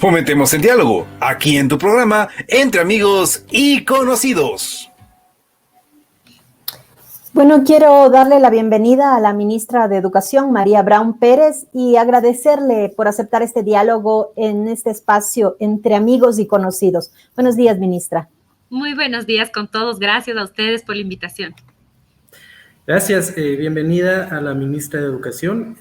Fomentemos el diálogo, aquí en tu programa, Entre Amigos y Conocidos. Bueno, quiero darle la bienvenida a la ministra de Educación, María Brown Pérez, y agradecerle por aceptar este diálogo en este espacio Entre Amigos y Conocidos. Buenos días, ministra. Muy buenos días con todos. Gracias a ustedes por la invitación. Gracias, bienvenida a la ministra de Educación.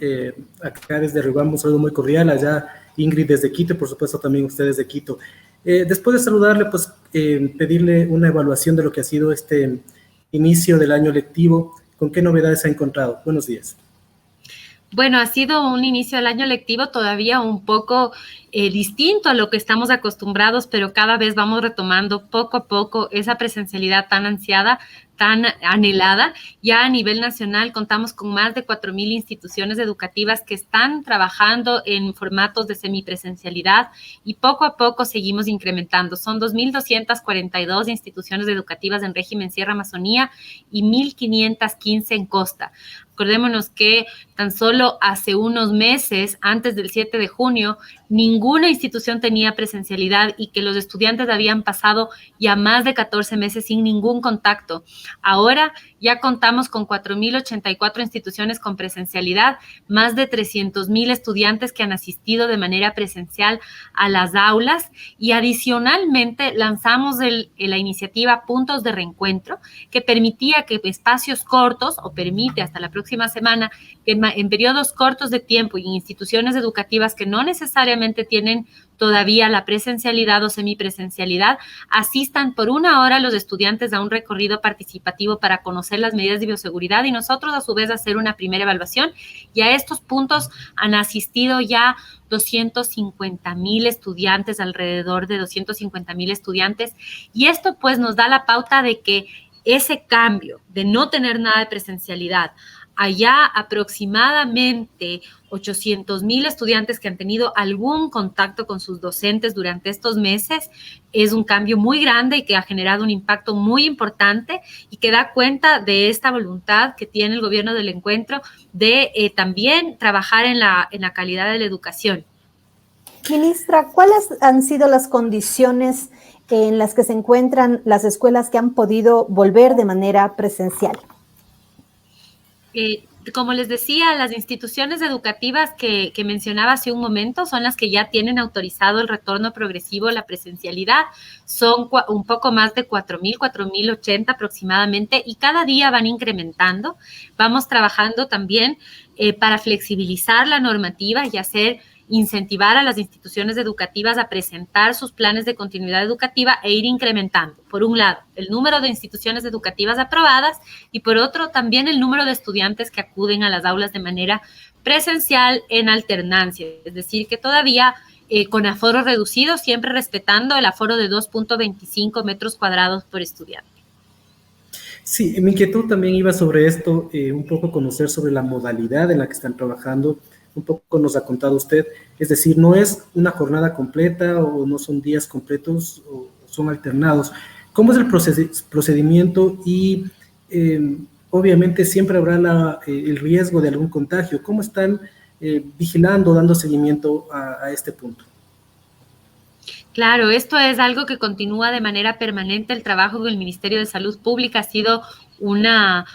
Acá desde Riobamba un saludo muy cordial, allá Ingrid desde Quito, por supuesto también ustedes de Quito. Después de saludarle, pues pedirle una evaluación de lo que ha sido este inicio del año lectivo. ¿Con qué novedades ha encontrado? Buenos días. Bueno, ha sido un inicio del año lectivo todavía un poco distinto a lo que estamos acostumbrados, pero cada vez vamos retomando poco a poco esa presencialidad tan ansiada, tan anhelada. Ya a nivel nacional contamos con más de 4,000 instituciones educativas que están trabajando en formatos de semipresencialidad y poco a poco seguimos incrementando. Son 2,242 instituciones educativas en régimen Sierra Amazonía y 1,515 en costa. Acordémonos que tan solo hace unos meses, antes del 7 de junio, ninguna institución tenía presencialidad y que los estudiantes habían pasado ya más de 14 meses sin ningún contacto. Ahora ya contamos con 4,084 instituciones con presencialidad, más de 300,000 estudiantes que han asistido de manera presencial a las aulas y adicionalmente lanzamos la iniciativa Puntos de Reencuentro, que permitía que espacios cortos, o permite hasta la próxima semana, que en periodos cortos de tiempo y en instituciones educativas que no necesariamente tienen todavía la presencialidad o semipresencialidad, asistan por 1 hora los estudiantes a un recorrido participativo para conocer las medidas de bioseguridad y nosotros a su vez hacer una primera evaluación. Y a estos puntos han asistido ya 250,000 estudiantes, alrededor de 250,000 estudiantes. Y esto pues nos da la pauta de que ese cambio de no tener nada de presencialidad, allá aproximadamente 800,000 estudiantes que han tenido algún contacto con sus docentes durante estos meses, es un cambio muy grande y que ha generado un impacto muy importante y que da cuenta de esta voluntad que tiene el gobierno del encuentro de también trabajar en la calidad de la educación. Ministra, ¿cuáles han sido las condiciones en las que se encuentran las escuelas que han podido volver de manera presencial? Como les decía, las instituciones educativas que mencionaba hace un momento son las que ya tienen autorizado el retorno progresivo a la presencialidad. Son un poco más de 4,000, 4,080 aproximadamente, y cada día van incrementando. Vamos trabajando también para flexibilizar la normativa y incentivar a las instituciones educativas a presentar sus planes de continuidad educativa e ir incrementando, por un lado, el número de instituciones educativas aprobadas y por otro, también el número de estudiantes que acuden a las aulas de manera presencial en alternancia, es decir, que todavía con aforo reducido, siempre respetando el aforo de 2,25 metros cuadrados por estudiante. Sí, mi inquietud también iba sobre esto, un poco conocer sobre la modalidad en la que están trabajando. Un poco nos ha contado usted, es decir, no es una jornada completa o no son días completos o son alternados. ¿Cómo es el procedimiento? Y obviamente siempre habrá el riesgo de algún contagio. ¿Cómo están vigilando, dando seguimiento a este punto? Claro, esto es algo que continúa de manera permanente. El trabajo del Ministerio de Salud Pública ha sido una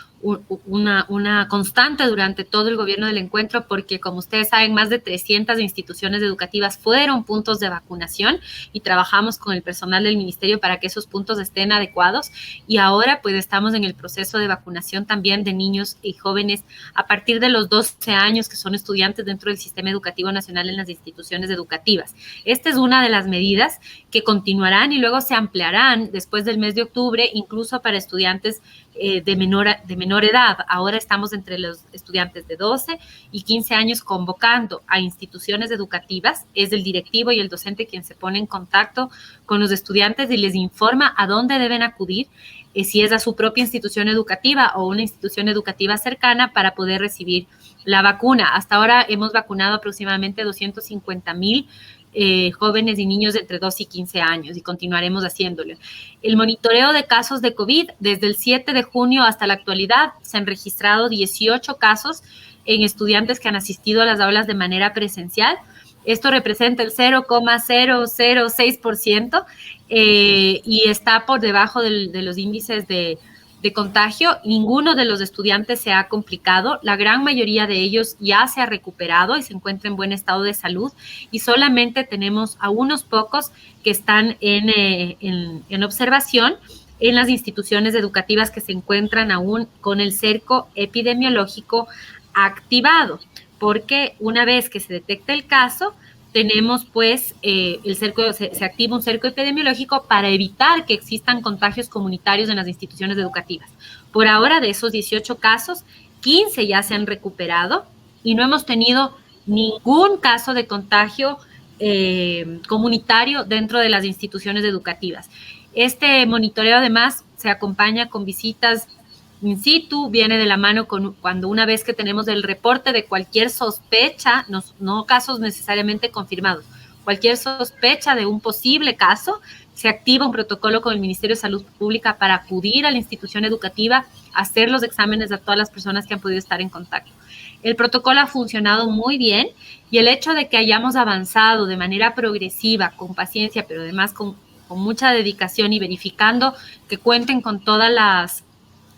constante durante todo el gobierno del encuentro, porque como ustedes saben, más de 300 instituciones educativas fueron puntos de vacunación y trabajamos con el personal del ministerio para que esos puntos estén adecuados, y ahora pues estamos en el proceso de vacunación también de niños y jóvenes a partir de los 12 años que son estudiantes dentro del sistema educativo nacional en las instituciones educativas. Esta es una de las medidas que continuarán y luego se ampliarán después del mes de octubre, incluso para estudiantes de menor edad. Ahora estamos entre los estudiantes de 12 y 15 años convocando a instituciones educativas. Es el directivo y el docente quien se pone en contacto con los estudiantes y les informa a dónde deben acudir, si es a su propia institución educativa o una institución educativa cercana, para poder recibir la vacuna. Hasta ahora hemos vacunado aproximadamente 250,000 jóvenes y niños de entre 2 y 15 años y continuaremos haciéndolo. El monitoreo de casos de COVID, desde el 7 de junio hasta la actualidad, se han registrado 18 casos en estudiantes que han asistido a las aulas de manera presencial. Esto representa el 0,006% y está por debajo de los índices de contagio. Ninguno de los estudiantes se ha complicado. La gran mayoría de ellos ya se ha recuperado y se encuentra en buen estado de salud. Y solamente tenemos a unos pocos que están en observación en las instituciones educativas que se encuentran aún con el cerco epidemiológico activado. Porque una vez que se detecta el caso, tenemos pues se activa un cerco epidemiológico para evitar que existan contagios comunitarios en las instituciones educativas. Por ahora, de esos 18 casos, 15 ya se han recuperado y no hemos tenido ningún caso de contagio comunitario dentro de las instituciones educativas. Este monitoreo además se acompaña con visitas in situ, viene de la mano cuando una vez que tenemos el reporte de cualquier sospecha, no casos necesariamente confirmados, cualquier sospecha de un posible caso, se activa un protocolo con el Ministerio de Salud Pública para acudir a la institución educativa, hacer los exámenes a todas las personas que han podido estar en contacto. El protocolo ha funcionado muy bien y el hecho de que hayamos avanzado de manera progresiva, con paciencia, pero además con mucha dedicación y verificando que cuenten con todas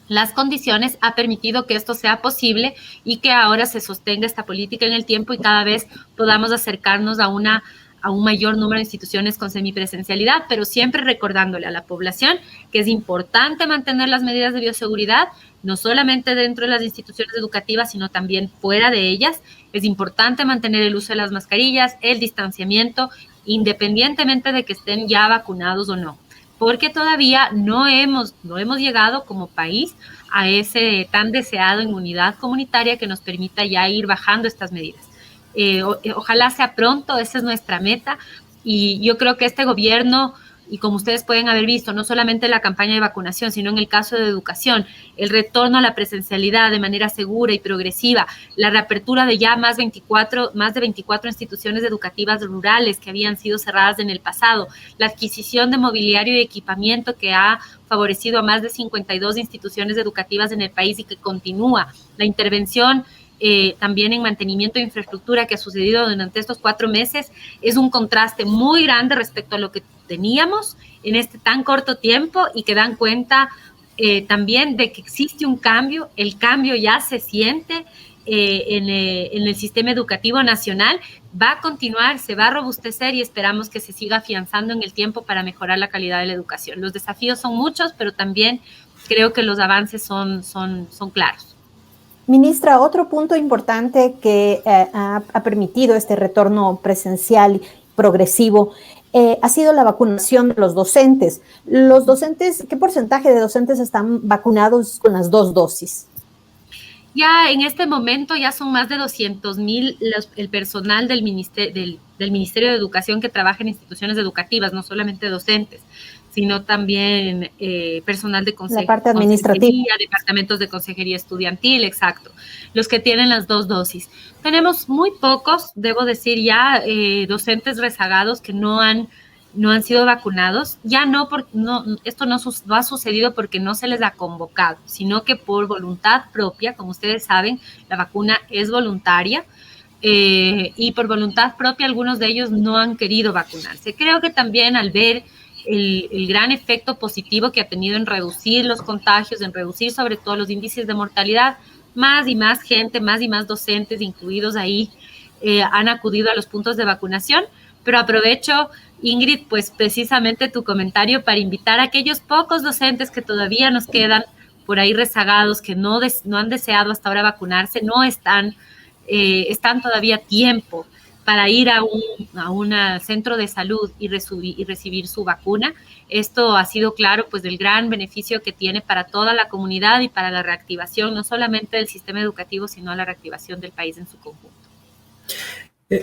las condiciones ha permitido que esto sea posible y que ahora se sostenga esta política en el tiempo y cada vez podamos acercarnos a un mayor número de instituciones con semipresencialidad, pero siempre recordándole a la población que es importante mantener las medidas de bioseguridad, no solamente dentro de las instituciones educativas, sino también fuera de ellas. Es importante mantener el uso de las mascarillas, el distanciamiento, independientemente de que estén ya vacunados o no, porque todavía no hemos llegado como país a ese tan deseado inmunidad comunitaria que nos permita ya ir bajando estas medidas. Ojalá sea pronto, esa es nuestra meta, y yo creo que este gobierno, y como ustedes pueden haber visto, no solamente la campaña de vacunación, sino en el caso de educación, el retorno a la presencialidad de manera segura y progresiva, la reapertura de ya más de 24 instituciones educativas rurales que habían sido cerradas en el pasado, la adquisición de mobiliario y equipamiento que ha favorecido a más de 52 instituciones educativas en el país y que continúa, la intervención también en mantenimiento de infraestructura que ha sucedido durante estos 4 meses, es un contraste muy grande respecto a lo que teníamos en este tan corto tiempo y que dan cuenta también de que existe un cambio, el cambio ya se siente en el sistema educativo nacional, va a continuar, se va a robustecer y esperamos que se siga afianzando en el tiempo para mejorar la calidad de la educación. Los desafíos son muchos, pero también creo que los avances son claros. Ministra, otro punto importante que ha permitido este retorno presencial progresivo ha sido la vacunación de los docentes. Los docentes, ¿qué porcentaje de docentes están vacunados con las 2 dosis? Ya en este momento ya son más de 200,000 el personal del Ministerio de Educación que trabaja en instituciones educativas, no solamente docentes, sino también personal de consejería, la parte administrativa, departamentos de consejería estudiantil, exacto, los que tienen las 2 dosis. Tenemos muy pocos, debo decir ya, docentes rezagados que no han sido vacunados, ya esto no ha sucedido porque no se les ha convocado, sino que por voluntad propia, como ustedes saben, la vacuna es voluntaria, y por voluntad propia algunos de ellos no han querido vacunarse. Creo que también al ver el gran efecto positivo que ha tenido en reducir los contagios, en reducir sobre todo los índices de mortalidad, más y más gente, más y más docentes incluidos ahí han acudido a los puntos de vacunación, pero aprovecho, Ingrid, pues precisamente tu comentario para invitar a aquellos pocos docentes que todavía nos quedan por ahí rezagados, que no han deseado hasta ahora vacunarse, están todavía a tiempo para ir a un centro de salud y recibir su vacuna. Esto ha sido claro, pues, del gran beneficio que tiene para toda la comunidad y para la reactivación, no solamente del sistema educativo, sino la reactivación del país en su conjunto.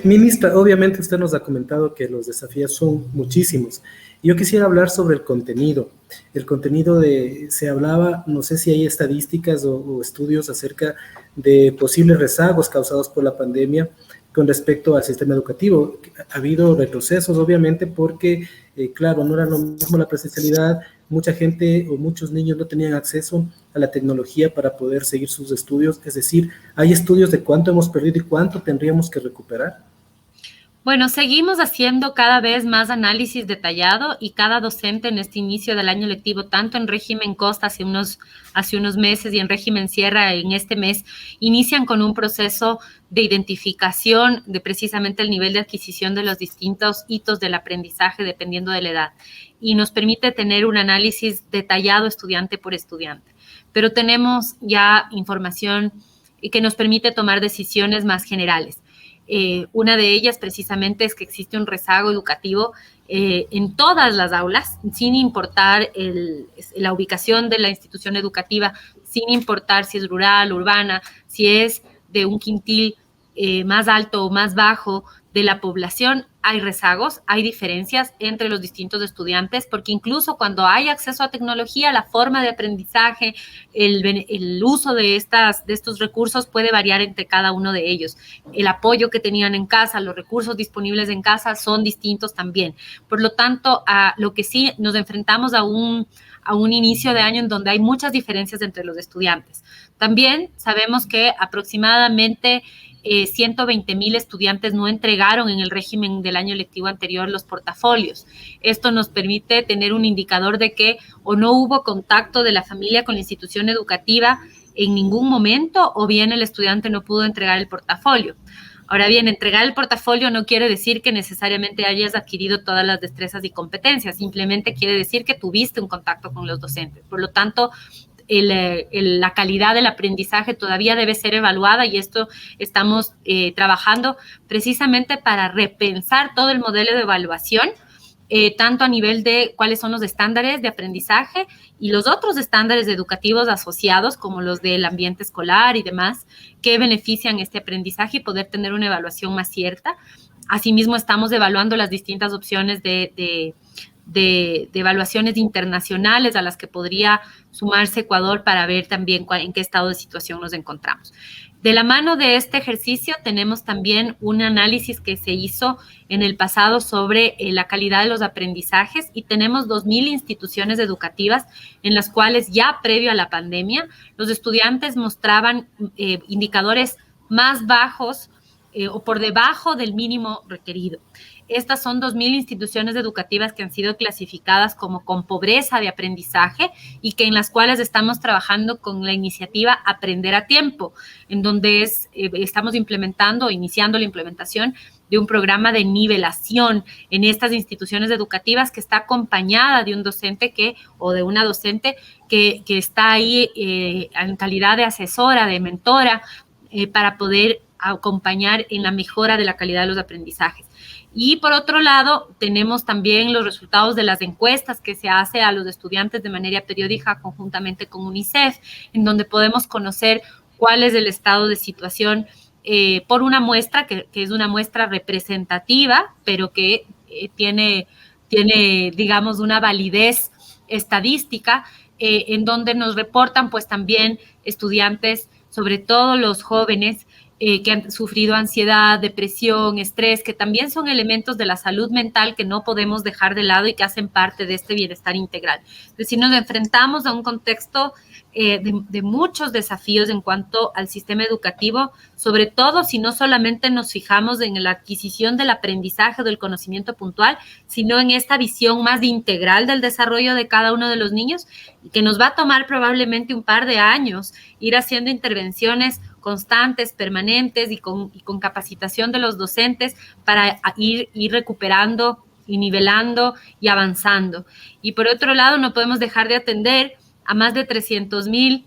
Ministra, obviamente usted nos ha comentado que los desafíos son muchísimos. Yo quisiera hablar sobre el contenido. El contenido se hablaba, no sé si hay estadísticas o estudios acerca de posibles rezagos causados por la pandemia con respecto al sistema educativo. Ha habido retrocesos, obviamente, porque, claro, no era lo mismo la presencialidad. Mucha gente o muchos niños no tenían acceso a la tecnología para poder seguir sus estudios. Es decir, ¿hay estudios de cuánto hemos perdido y cuánto tendríamos que recuperar? Bueno, seguimos haciendo cada vez más análisis detallado y cada docente en este inicio del año lectivo, tanto en régimen costa hace unos meses y en régimen sierra en este mes, inician con un proceso de identificación de precisamente el nivel de adquisición de los distintos hitos del aprendizaje dependiendo de la edad y nos permite tener un análisis detallado estudiante por estudiante. Pero tenemos ya información que nos permite tomar decisiones más generales. Una de ellas precisamente es que existe un rezago educativo en todas las aulas, sin importar la ubicación de la institución educativa, sin importar si es rural, urbana, si es de un quintil más alto o más bajo de la población, hay rezagos, hay diferencias entre los distintos estudiantes, porque incluso cuando hay acceso a tecnología, la forma de aprendizaje, el uso de estos recursos puede variar entre cada uno de ellos. El apoyo que tenían en casa, los recursos disponibles en casa son distintos también. Por lo tanto, a lo que sí nos enfrentamos a un inicio de año en donde hay muchas diferencias entre los estudiantes. También sabemos que aproximadamente 120,000 estudiantes no entregaron en el régimen del año lectivo anterior los portafolios. Esto nos permite tener un indicador de que o no hubo contacto de la familia con la institución educativa en ningún momento o bien el estudiante no pudo entregar el portafolio. Ahora bien, entregar el portafolio no quiere decir que necesariamente hayas adquirido todas las destrezas y competencias, simplemente quiere decir que tuviste un contacto con los docentes. Por lo tanto, la calidad del aprendizaje todavía debe ser evaluada y esto estamos trabajando precisamente para repensar todo el modelo de evaluación, tanto a nivel de cuáles son los estándares de aprendizaje y los otros estándares educativos asociados, como los del ambiente escolar y demás, que benefician este aprendizaje y poder tener una evaluación más cierta. Asimismo, estamos evaluando las distintas opciones de evaluaciones internacionales a las que podría sumarse Ecuador para ver también en qué estado de situación nos encontramos. De la mano de este ejercicio tenemos también un análisis que se hizo en el pasado sobre la calidad de los aprendizajes y tenemos 2,000 instituciones educativas en las cuales ya previo a la pandemia los estudiantes mostraban indicadores más bajos o por debajo del mínimo requerido. Estas son 2,000 instituciones educativas que han sido clasificadas como con pobreza de aprendizaje y que en las cuales estamos trabajando con la iniciativa Aprender a Tiempo, en donde estamos implementando o iniciando la implementación de un programa de nivelación en estas instituciones educativas que está acompañada de un docente o de una docente que está ahí en calidad de asesora, de mentora, para poder acompañar en la mejora de la calidad de los aprendizajes. Y por otro lado, tenemos también los resultados de las encuestas que se hace a los estudiantes de manera periódica conjuntamente con UNICEF, en donde podemos conocer cuál es el estado de situación por una muestra que es una muestra representativa, pero que tiene, digamos, una validez estadística, en donde nos reportan pues también estudiantes, sobre todo los jóvenes, que han sufrido ansiedad, depresión, estrés, que también son elementos de la salud mental que no podemos dejar de lado y que hacen parte de este bienestar integral. Es decir, nos enfrentamos a un contexto de muchos desafíos en cuanto al sistema educativo, sobre todo si no solamente nos fijamos en la adquisición del aprendizaje o del conocimiento puntual, sino en esta visión más integral del desarrollo de cada uno de los niños, y que nos va a tomar probablemente un par de años ir haciendo intervenciones constantes, permanentes y con capacitación de los docentes para ir recuperando y nivelando y avanzando. Y por otro lado, no podemos dejar de atender a más de 300,000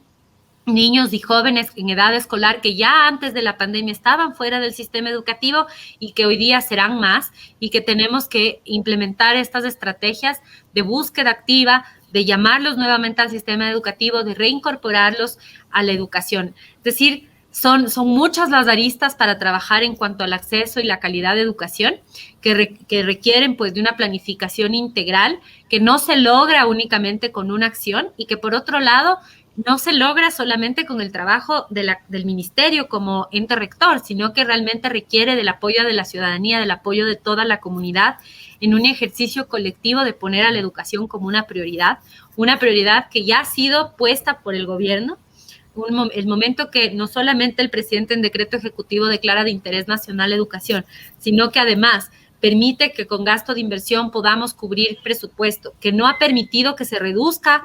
niños y jóvenes en edad escolar que ya antes de la pandemia estaban fuera del sistema educativo y que hoy día serán más, y que tenemos que implementar estas estrategias de búsqueda activa, de llamarlos nuevamente al sistema educativo, de reincorporarlos a la educación. Es decir, son muchas las aristas para trabajar en cuanto al acceso y la calidad de educación que requieren pues de una planificación integral que no se logra únicamente con una acción y que por otro lado no se logra solamente con el trabajo del ministerio como ente rector, sino que realmente requiere del apoyo de la ciudadanía, del apoyo de toda la comunidad en un ejercicio colectivo de poner a la educación como una prioridad que ya ha sido puesta por el gobierno. el momento que no solamente el presidente en decreto ejecutivo declara de interés nacional la educación, sino que además permite que con gasto de inversión podamos cubrir presupuesto, que no ha permitido que se reduzca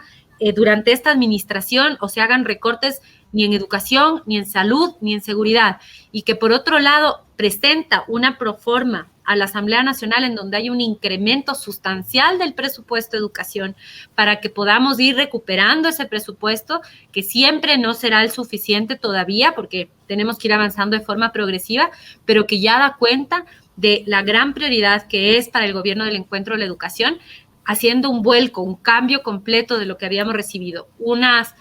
durante esta administración o se hagan recortes ni en educación, ni en salud, ni en seguridad, y que por otro lado presenta una proforma a la Asamblea Nacional en donde hay un incremento sustancial del presupuesto de educación para que podamos ir recuperando ese presupuesto, que siempre no será el suficiente todavía porque tenemos que ir avanzando de forma progresiva, pero que ya da cuenta de la gran prioridad que es para el gobierno del encuentro de la educación, haciendo un vuelco, un cambio completo de lo que habíamos recibido, unas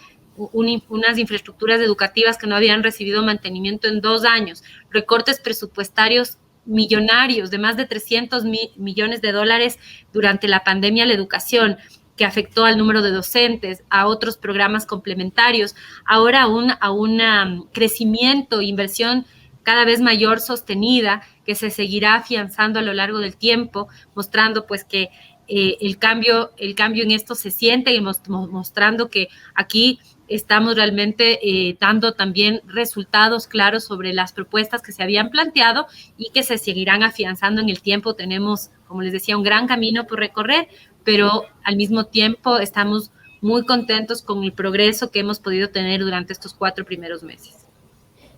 infraestructuras educativas que no habían recibido mantenimiento en 2 años, recortes presupuestarios millonarios de más de 300 millones de dólares durante la pandemia a la educación, que afectó al número de docentes, a otros programas complementarios, ahora a un crecimiento, inversión cada vez mayor sostenida, que se seguirá afianzando a lo largo del tiempo, mostrando pues que el cambio en esto se siente y mostrando que aquí estamos realmente dando también resultados claros sobre las propuestas que se habían planteado y que se seguirán afianzando en el tiempo. Tenemos, como les decía, un gran camino por recorrer, pero al mismo tiempo estamos muy contentos con el progreso que hemos podido tener durante estos 4 primeros meses.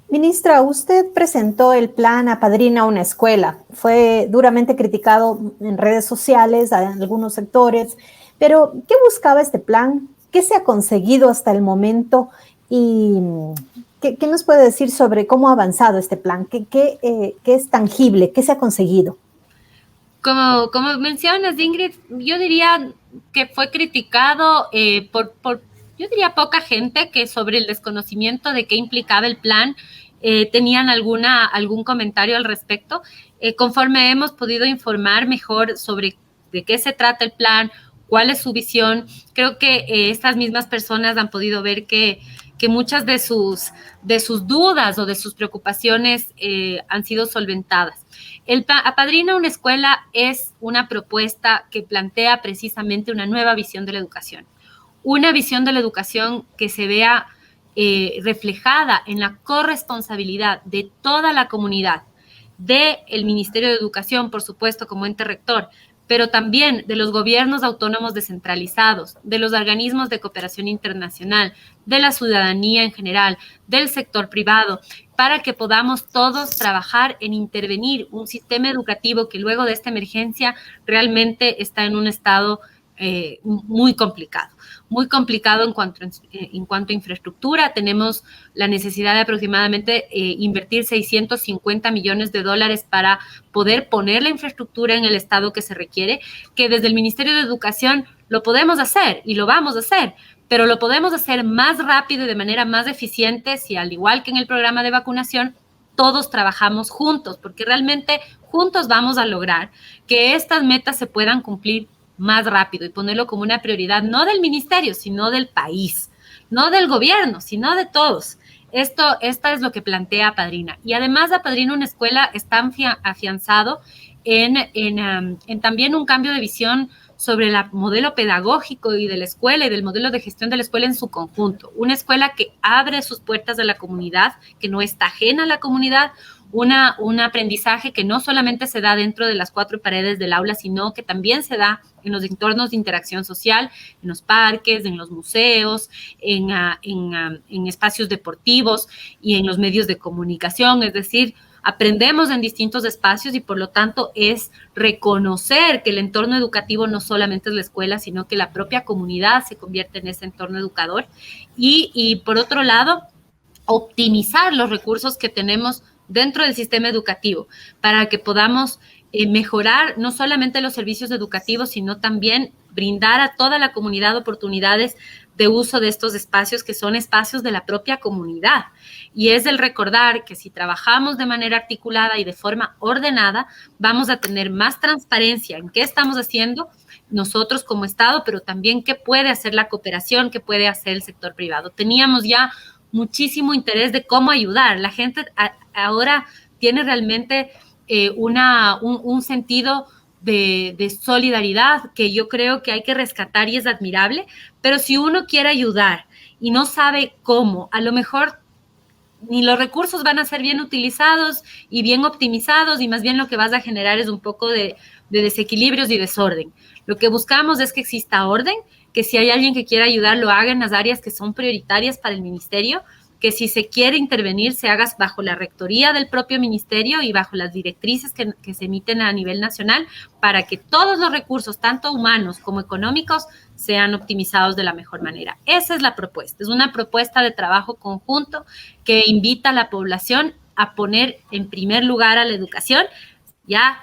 Ministra, usted presentó el plan Apadrina una escuela. Fue duramente criticado en redes sociales, en algunos sectores, pero ¿qué buscaba este plan? ¿Qué se ha conseguido hasta el momento? ¿Y qué nos puede decir sobre cómo ha avanzado este plan? ¿Qué es tangible? ¿Qué se ha conseguido? Como mencionas, Ingrid, yo diría que fue criticado yo diría, poca gente que sobre el desconocimiento de qué implicaba el plan tenían algún comentario al respecto. Conforme hemos podido informar mejor sobre de qué se trata el plan, cuál es su visión, creo que estas mismas personas han podido ver que muchas de sus dudas o de sus preocupaciones han sido solventadas. El Apadrina una escuela es una propuesta que plantea precisamente una nueva visión de la educación. Una visión de la educación que se vea reflejada en la corresponsabilidad de toda la comunidad, del Ministerio de Educación, por supuesto, como ente rector, pero también de los gobiernos autónomos descentralizados, de los organismos de cooperación internacional, de la ciudadanía en general, del sector privado, para que podamos todos trabajar en intervenir un sistema educativo que luego de esta emergencia realmente está en un estado muy complicado en cuanto a infraestructura. Tenemos la necesidad de aproximadamente invertir 650 millones de dólares para poder poner la infraestructura en el estado que se requiere, que desde el Ministerio de Educación lo podemos hacer y lo vamos a hacer, pero lo podemos hacer más rápido y de manera más eficiente si, al igual que en el programa de vacunación, todos trabajamos juntos, porque realmente juntos vamos a lograr que estas metas se puedan cumplir más rápido y ponerlo como una prioridad, no del ministerio, sino del país, no del gobierno, sino de todos. Esta es lo que plantea Apadrina. Y además Apadrina una escuela está afianzado en también un cambio de visión sobre el modelo pedagógico y de la escuela y del modelo de gestión de la escuela en su conjunto. Una escuela que abre sus puertas a la comunidad, que no está ajena a la comunidad, un aprendizaje que no solamente se da dentro de las 4 paredes del aula, sino que también se da en los entornos de interacción social, en los parques, en los museos, en espacios deportivos y en los medios de comunicación. Es decir, aprendemos en distintos espacios y por lo tanto es reconocer que el entorno educativo no solamente es la escuela, sino que la propia comunidad se convierte en ese entorno educador. Y por otro lado, optimizar los recursos que tenemos dentro del sistema educativo para que podamos mejorar no solamente los servicios educativos, sino también brindar a toda la comunidad oportunidades de uso de estos espacios que son espacios de la propia comunidad. Y es el recordar que si trabajamos de manera articulada y de forma ordenada, vamos a tener más transparencia en qué estamos haciendo nosotros como Estado, pero también qué puede hacer la cooperación, qué puede hacer el sector privado. Teníamos ya muchísimo interés de cómo ayudar. La gente ahora tiene realmente un sentido de solidaridad que yo creo que hay que rescatar y es admirable, pero si uno quiere ayudar y no sabe cómo. A lo mejor ni los recursos van a ser bien utilizados y bien optimizados, y más bien lo que vas a generar es un poco de desequilibrios y desorden. Lo que buscamos es que exista orden, que si hay alguien que quiera ayudar, lo haga en las áreas que son prioritarias para el ministerio, que si se quiere intervenir, se haga bajo la rectoría del propio ministerio y bajo las directrices que se emiten a nivel nacional, para que todos los recursos, tanto humanos como económicos, sean optimizados de la mejor manera. Esa es la propuesta. Es una propuesta de trabajo conjunto que invita a la población a poner en primer lugar a la educación. Ya,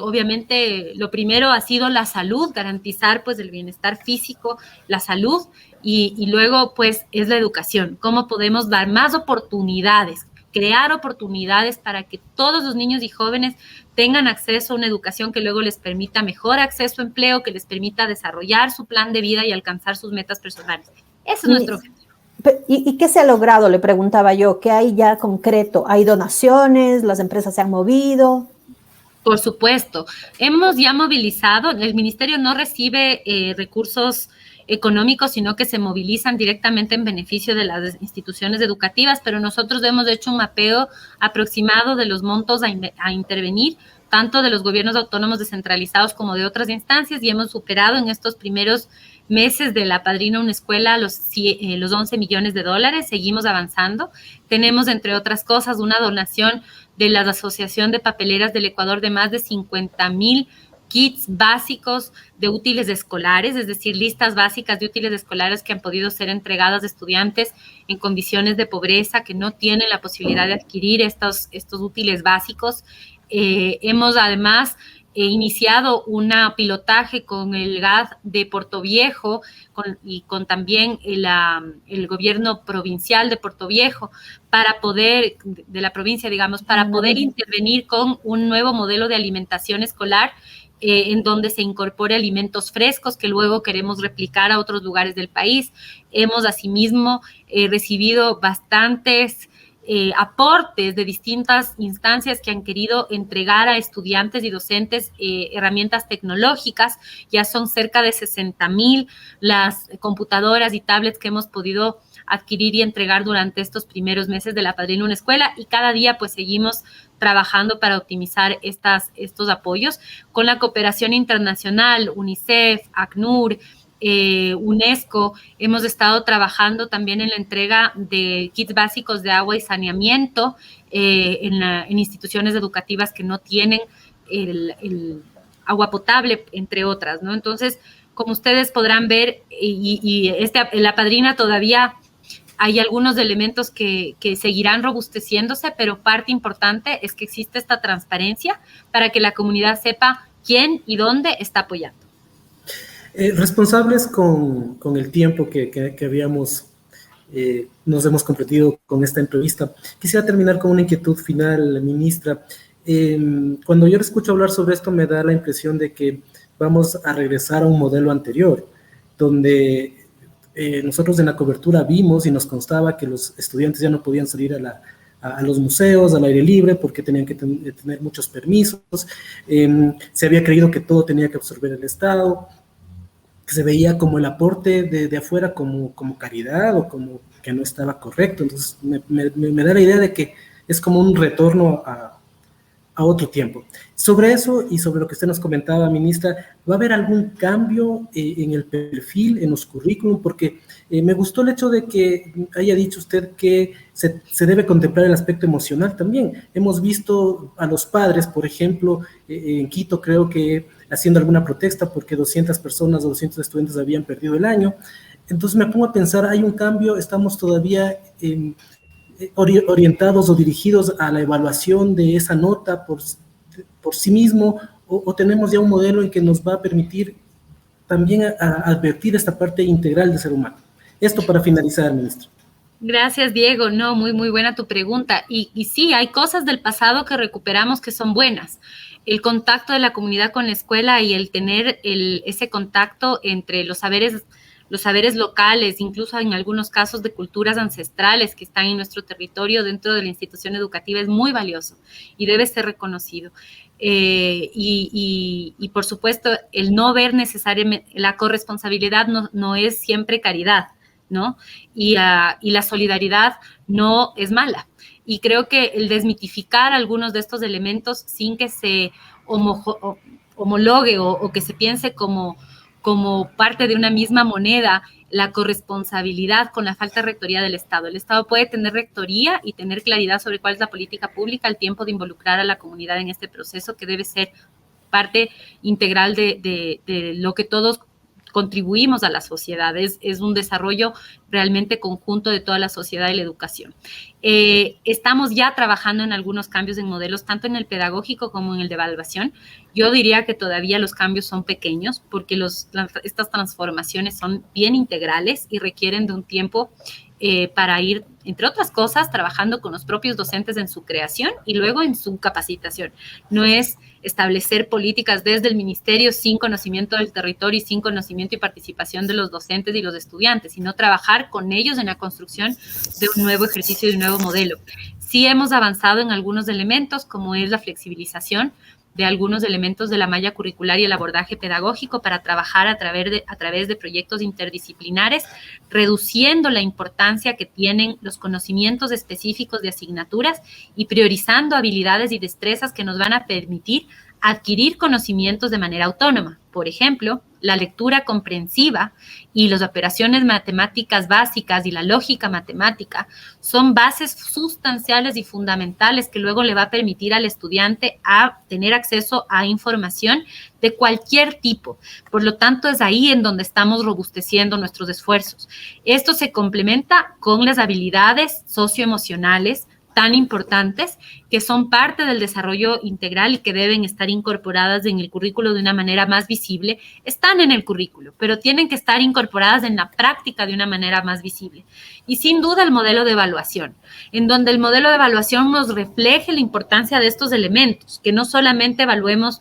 obviamente, lo primero ha sido la salud, garantizar pues el bienestar físico, la salud, y luego pues es la educación. ¿Cómo podemos dar más oportunidades, crear oportunidades para que todos los niños y jóvenes tengan acceso a una educación que luego les permita mejor acceso a empleo, que les permita desarrollar su plan de vida y alcanzar sus metas personales? Ese es nuestro objetivo. ¿Y qué se ha logrado? Le preguntaba yo. ¿Qué hay ya concreto? ¿Hay donaciones? ¿Las empresas se han movido? Por supuesto. Hemos ya movilizado. El ministerio no recibe recursos económicos, sino que se movilizan directamente en beneficio de las instituciones educativas, pero nosotros hemos hecho un mapeo aproximado de los montos a intervenir, tanto de los gobiernos autónomos descentralizados como de otras instancias, y hemos superado en estos primeros meses de la Padrina Una Escuela los 11 millones de dólares. Seguimos avanzando. Tenemos, entre otras cosas, una donación de la Asociación de Papeleras del Ecuador de más de 50,000 kits básicos de útiles escolares, es decir, listas básicas de útiles escolares que han podido ser entregadas a estudiantes en condiciones de pobreza que no tienen la posibilidad de adquirir estos útiles básicos. Hemos además iniciado un pilotaje con el GAD de Portoviejo y con también el gobierno provincial de Portoviejo para poder, de la provincia, digamos, para poder intervenir con un nuevo modelo de alimentación escolar en donde se incorpore alimentos frescos que luego queremos replicar a otros lugares del país. Hemos asimismo recibido bastantes aportes de distintas instancias que han querido entregar a estudiantes y docentes herramientas tecnológicas. Ya son cerca de 60,000 las computadoras y tablets que hemos podido adquirir y entregar durante estos primeros meses de la Padrina Una Escuela, y cada día pues seguimos trabajando para optimizar estos apoyos con la cooperación internacional, UNICEF, ACNUR, UNESCO. Hemos estado trabajando también en la entrega de kits básicos de agua y saneamiento en instituciones educativas que no tienen el agua potable, entre otras, ¿no? Entonces, como ustedes podrán ver, la Padrina todavía hay algunos elementos que seguirán robusteciéndose, pero parte importante es que existe esta transparencia para que la comunidad sepa quién y dónde está apoyando. Responsables con el tiempo que habíamos, nos hemos comprometido con esta entrevista, quisiera terminar con una inquietud final, ministra. Cuando yo le escucho hablar sobre esto, me da la impresión de que vamos a regresar a un modelo anterior, donde nosotros en la cobertura vimos y nos constaba que los estudiantes ya no podían salir a los museos, al aire libre, porque tenían que tener muchos permisos. Se había creído que todo tenía que absorber el Estado, que se veía como el aporte de afuera como caridad o como que no estaba correcto. Entonces me da la idea de que es como un retorno a otro tiempo. Sobre eso y sobre lo que usted nos comentaba, ministra, ¿va a haber algún cambio en el perfil, en los currículum? Porque me gustó el hecho de que haya dicho usted que se debe contemplar el aspecto emocional también. Hemos visto a los padres, por ejemplo, en Quito, creo que haciendo alguna protesta porque 200 personas o 200 estudiantes habían perdido el año. Entonces me pongo a pensar, ¿hay un cambio? ¿Estamos todavía orientados o dirigidos a la evaluación de esa nota por sí mismo, o tenemos ya un modelo en que nos va a permitir también advertir esta parte integral del ser humano? Esto para finalizar, ministro. Gracias, Diego. No, muy, muy buena tu pregunta. Y sí, hay cosas del pasado que recuperamos que son buenas. El contacto de la comunidad con la escuela y el tener ese contacto entre los saberes locales, incluso en algunos casos de culturas ancestrales que están en nuestro territorio dentro de la institución educativa, es muy valioso y debe ser reconocido. Y por supuesto, el no ver necesariamente la corresponsabilidad no es siempre caridad. ¿no? Y la solidaridad no es mala. Y creo que el desmitificar algunos de estos elementos sin que se homologue o que se piense como parte de una misma moneda, la corresponsabilidad con la falta de rectoría del Estado. El Estado puede tener rectoría y tener claridad sobre cuál es la política pública al tiempo de involucrar a la comunidad en este proceso que debe ser parte integral de lo que todos contribuimos a la sociedad. Es un desarrollo realmente conjunto de toda la sociedad y la educación. Estamos ya trabajando en algunos cambios en modelos, tanto en el pedagógico como en el de evaluación. Yo diría que todavía los cambios son pequeños porque estas transformaciones son bien integrales y requieren de un tiempo para ir, entre otras cosas, trabajando con los propios docentes en su creación y luego en su capacitación. No es establecer políticas desde el ministerio sin conocimiento del territorio y sin conocimiento y participación de los docentes y los estudiantes, sino trabajar con ellos en la construcción de un nuevo ejercicio y de un nuevo modelo. Sí hemos avanzado en algunos elementos, como es la flexibilización de algunos elementos de la malla curricular y el abordaje pedagógico para trabajar a través de proyectos interdisciplinares, reduciendo la importancia que tienen los conocimientos específicos de asignaturas y priorizando habilidades y destrezas que nos van a permitir adquirir conocimientos de manera autónoma. Por ejemplo, la lectura comprensiva y las operaciones matemáticas básicas y la lógica matemática son bases sustanciales y fundamentales que luego le va a permitir al estudiante a tener acceso a información de cualquier tipo. Por lo tanto, es ahí en donde estamos robusteciendo nuestros esfuerzos. Esto se complementa con las habilidades socioemocionales tan importantes que son parte del desarrollo integral y que deben estar incorporadas en el currículo de una manera más visible. Están en el currículo, pero tienen que estar incorporadas en la práctica de una manera más visible. Y sin duda el modelo de evaluación, en donde el modelo de evaluación nos refleje la importancia de estos elementos, que no solamente evaluemos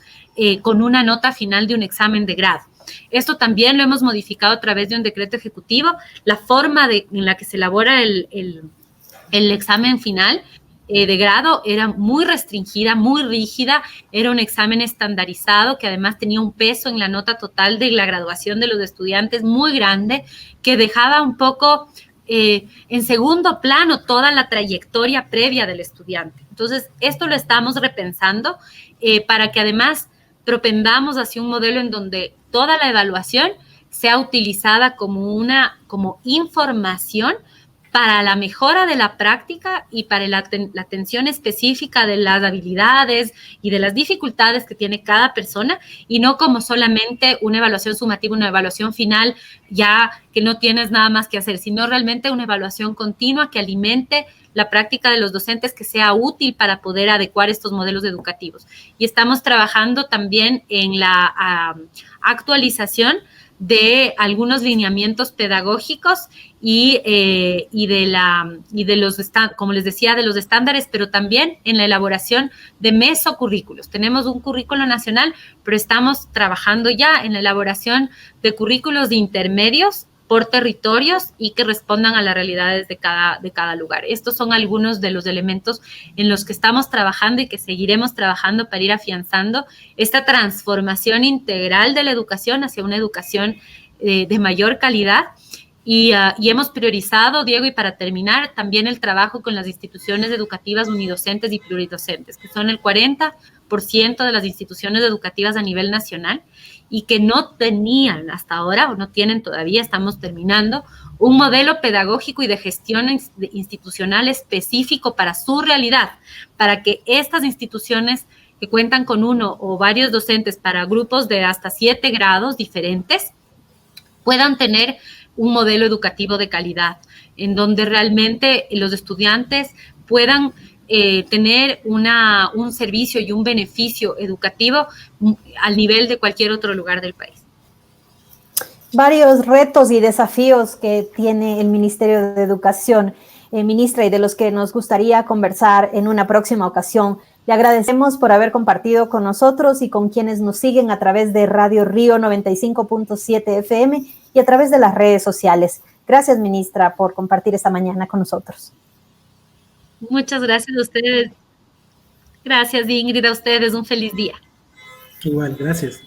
con una nota final de un examen de grado. Esto también lo hemos modificado a través de un decreto ejecutivo. La forma en la que se elabora el examen final de grado era muy restringida, muy rígida, era un examen estandarizado que además tenía un peso en la nota total de la graduación de los estudiantes muy grande, que dejaba un poco en segundo plano toda la trayectoria previa del estudiante. Entonces, esto lo estamos repensando para que además propendamos hacia un modelo en donde toda la evaluación sea utilizada como información para la mejora de la práctica y para la atención específica de las habilidades y de las dificultades que tiene cada persona, y no como solamente una evaluación sumativa, una evaluación final ya que no tienes nada más que hacer, sino realmente una evaluación continua que alimente la práctica de los docentes, que sea útil para poder adecuar estos modelos educativos. Y estamos trabajando también en la actualización de algunos lineamientos pedagógicos y de los, como les decía, de los estándares, pero también en la elaboración de mesocurrículos. Tenemos un currículo nacional, pero estamos trabajando ya en la elaboración de currículos de intermedios por territorios y que respondan a las realidades de cada lugar. Estos son algunos de los elementos en los que estamos trabajando y que seguiremos trabajando para ir afianzando esta transformación integral de la educación hacia una educación de mayor calidad. Y hemos priorizado, Diego, y para terminar, también el trabajo con las instituciones educativas unidocentes y pluridocentes, que son el 40% de las instituciones educativas a nivel nacional y que no tenían hasta ahora, o no tienen todavía, estamos terminando, un modelo pedagógico y de gestión institucional específico para su realidad, para que estas instituciones que cuentan con uno o varios docentes para grupos de hasta 7 grados diferentes puedan tener un modelo educativo de calidad, en donde realmente los estudiantes puedan tener un servicio y un beneficio educativo al nivel de cualquier otro lugar del país. Varios retos y desafíos que tiene el Ministerio de Educación, ministra, y de los que nos gustaría conversar en una próxima ocasión. Le agradecemos por haber compartido con nosotros y con quienes nos siguen a través de Radio Río 95.7 FM y a través de las redes sociales. Gracias, ministra, por compartir esta mañana con nosotros. Muchas gracias a ustedes. Gracias, Ingrid, a ustedes. Un feliz día. Igual, gracias.